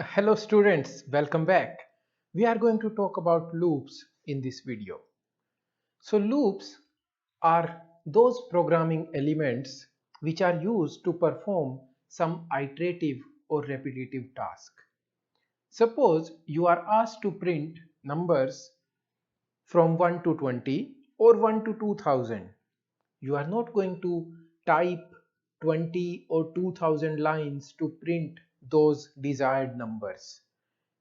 Hello students, welcome back. We are going to talk about loops in this video. So loops are those programming elements which are used to perform some iterative or repetitive task. Suppose you are asked to print numbers from 1 to 20 or 1 to 2000. You are not going to type 20 or 2000 lines to print those desired numbers.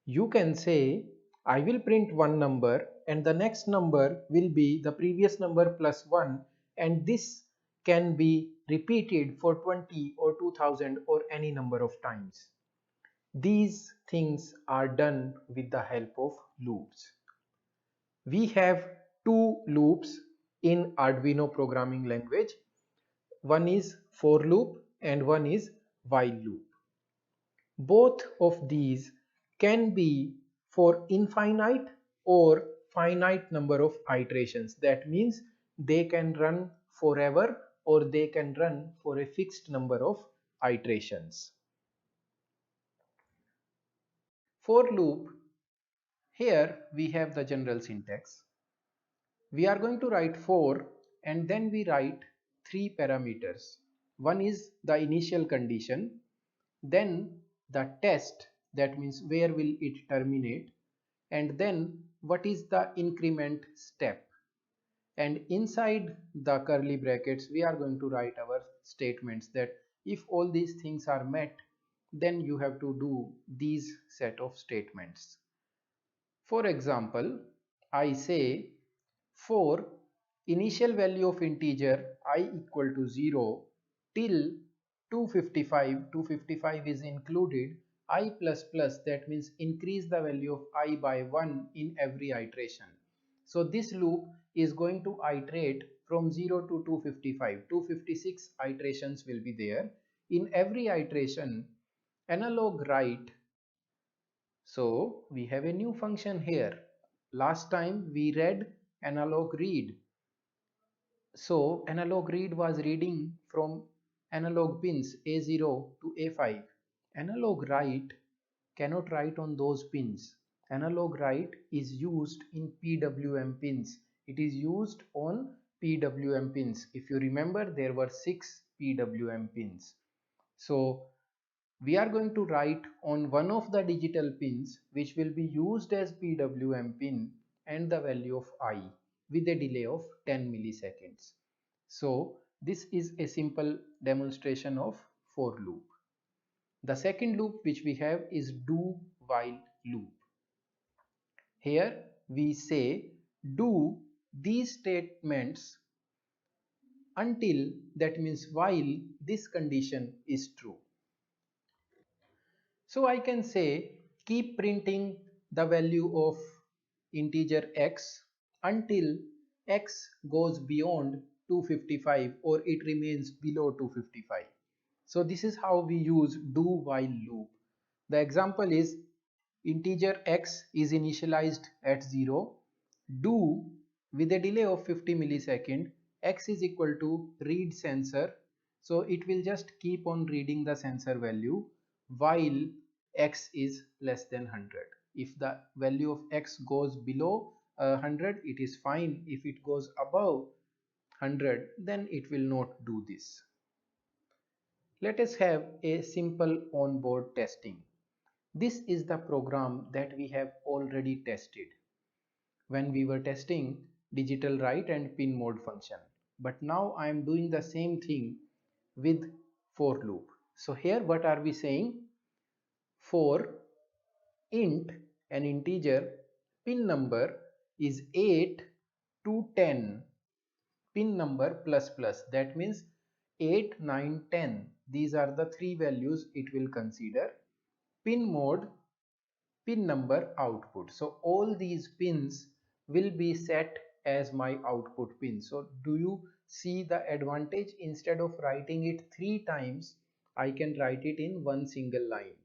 You can say I will print one number and the next number will be the previous number plus 1, and this can be repeated for 20 or 2000 or any number of times. These things are done with the help of loops. We have two loops in Arduino programming language. One is for loop and one is while loop. Both of these can be for infinite or finite number of iterations. That means they can run forever or they can run for a fixed number of iterations. For loop, here we have the general syntax. We are going to write for and then we write three parameters. One is the initial condition, then the test, that means where will it terminate, and then what is the increment step, and inside the curly brackets we are going to write our statements that if all these things are met, then you have to do these set of statements. For example, I say for initial value of integer I equal to 0 till 255 is included, I plus plus, that means increase the value of I by 1 in every iteration. So this loop is going to iterate from 0 to 255. 256 iterations will be there. In every iteration, analog write. So we have a new function here. Last time we read analog read. So analog read was reading from analog pins A0 to A5. Analog write cannot write on those pins. Analog write is used in PWM pins. It is used on PWM pins. If you remember, there were 6 PWM pins. So we are going to write on one of the digital pins which will be used as PWM pin and the value of I with a delay of 10 milliseconds. So this is a simple demonstration of for loop. The second loop which we have is do while loop. Here we say do these statements until, that means while this condition is true. So I can say keep printing the value of integer x until x goes beyond 255 or it remains below 255. So this is how we use do while loop. The example is integer x is initialized at 0. Do with a delay of 50 millisecond, x is equal to read sensor. So it will just keep on reading the sensor value while x is less than 100. If the value of x goes below 100, it is fine. If it goes above 100, then it will not do this. Let us have a simple onboard testing. This is the program that we have already tested when we were testing digital write and pin mode function. But now I am doing the same thing with for loop. So here what are we saying? For int, an integer, pin number is 8 to 10, pin number plus plus, that means 8, 9, 10. These are the three values it will consider. Pin mode, pin number, output. So all these pins will be set as my output pin. So do you see the advantage? Instead of writing it 3 times, I can write it in one single line.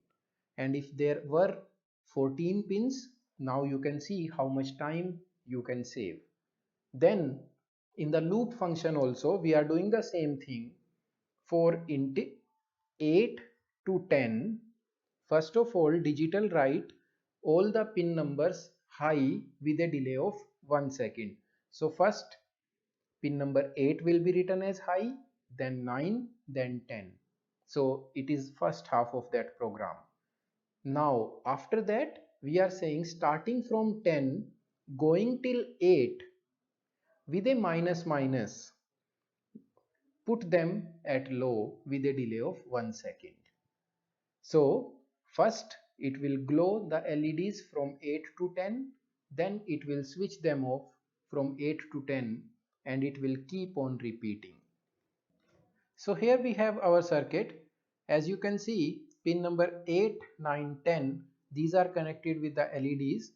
And if there were 14 pins, now you can see how much time you can save. Then in the loop function also we are doing the same thing. For int 8 to 10, First of all, digital write all the pin numbers high with a delay of 1 second. So first pin number 8 will be written as high, then 9, then 10. So it is first half of that program. Now after that we are saying starting from 10 going till 8 with a minus minus, put them at low with a delay of 1 second. So first it will glow the LEDs from 8 to 10, then it will switch them off from 8 to 10, and it will keep on repeating. So here we have our circuit. As you can see, pin number 8, 9, 10, these are connected with the LEDs,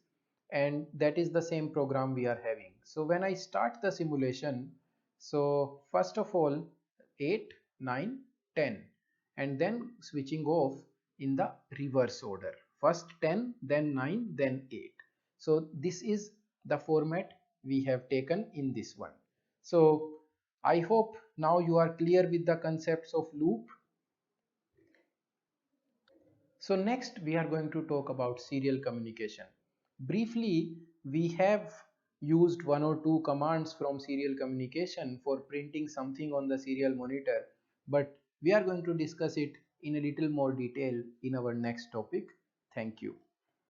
and that is the same program we are having. So when I start the simulation, so first of all 8, 9, 10, and then switching off in the reverse order. First 10, then 9, then 8. So this is the format we have taken in this one. So I hope now you are clear with the concepts of loop. So next we are going to talk about serial communication. Briefly, we have used one or two commands from serial communication for printing something on the serial monitor, but we are going to discuss it in a little more detail in our next topic. Thank you.